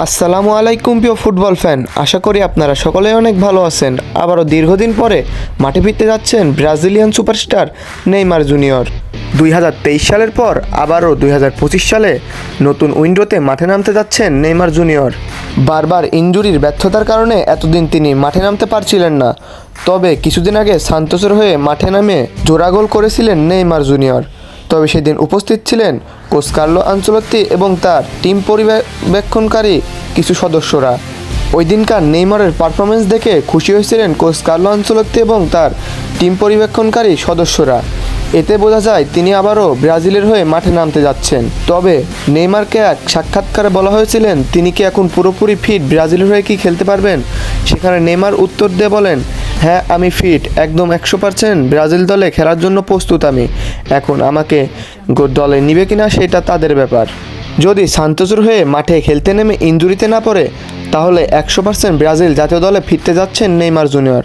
আসসালামু আলাইকুম প্রিয় ফুটবল ফ্যান, আশা করি আপনারা সকলেই অনেক ভালো আছেন। আবারও দীর্ঘদিন পরে মাঠে ফিরতে যাচ্ছেন ব্রাজিলিয়ান সুপারস্টার নেইমার জুনিয়র। 2023 সালের পর আবারও 2025 সালে নতুন উইন্ডোতে মাঠে নামতে যাচ্ছেন নেইমার জুনিয়র। বারবার ইনজুরির ব্যর্থতার কারণে এতদিন তিনি মাঠে নামতে পারছিলেন না, তবে কিছুদিন আগে সান্তোসের হয়ে মাঠে নামে জোড়া গোল করেছিলেন নেইমার জুনিয়র। তবে সেদিন উপস্থিত ছিলেন কোচ কার্লো আনচেলত্তি এবং তার টিম পর্যবেক্ষণকারী কিছু সদস্যরা। ওই দিনকার নেইমারের পারফরমেন্স দেখে খুশি হয়েছিলেন কোচ কার্লো আনচেলত্তি এবং তার টিম পর্যবেক্ষণকারী সদস্যরা। এতে বোঝা যায় তিনি আবারও ব্রাজিলের হয়ে মাঠে নামতে যাচ্ছেন। তবে নেইমারকে এক সাক্ষাৎকারে বলা হয়েছিলেন তিনি কি এখন পুরোপুরি ফিট, ব্রাজিলের হয়ে কি খেলতে পারবেন। সেখানে নেইমার উত্তর দিয়ে বলেন, হ্যাঁ আমি ফিট, একদম 100% ব্রাজিল দলে খেলার জন্য প্রস্তুত আমি। এখন আমাকে দলে নিবে কিনা সেটা তাদের ব্যাপার। যদি সান্তোসের হয়ে মাঠে খেলতে নেমে ইনজুরিতে না পড়ে তাহলে 100% ব্রাজিল জাতীয় দলে ফিরতে যাচ্ছেন নেইমার জুনিয়র।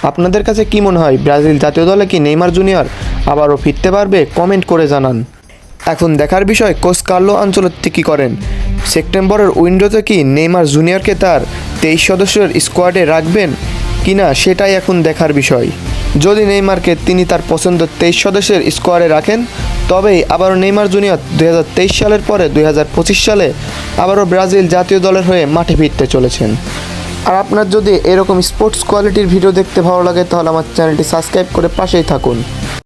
আপনাদের কাছে কি মনে হয়, ব্রাজিল জাতীয় দলে কি নেইমার জুনিয়র আবারও ফিরতে পারবে? কমেন্ট করে জানান। এখন দেখার বিষয় কোচ কার্লো আনচেলত্তি কী করেন। সেপ্টেম্বরের উইন্ডোতে কি নেইমার জুনিয়রকে তার 23 সদস্যের স্কোয়াডে রাখবেন কিনা সেটাই এখন দেখার বিষয়। যদি নেইমারকে তিনি তার পছন্দের 23 সদস্যের স্কোয়াডে রাখেন তবেই আবারও নেইমার জুনিয়র 2023 সালের পরে 2025 সালে আবারও ব্রাজিল জাতীয় দলের হয়ে মাঠে ফিরতে চলেছেন। আর আপনার যদি এরকম স্পোর্টস কোয়ালিটির ভিডিও দেখতে ভালো লাগে তাহলে আমার চ্যানেলটি সাবস্ক্রাইব করে পাশেই থাকুন।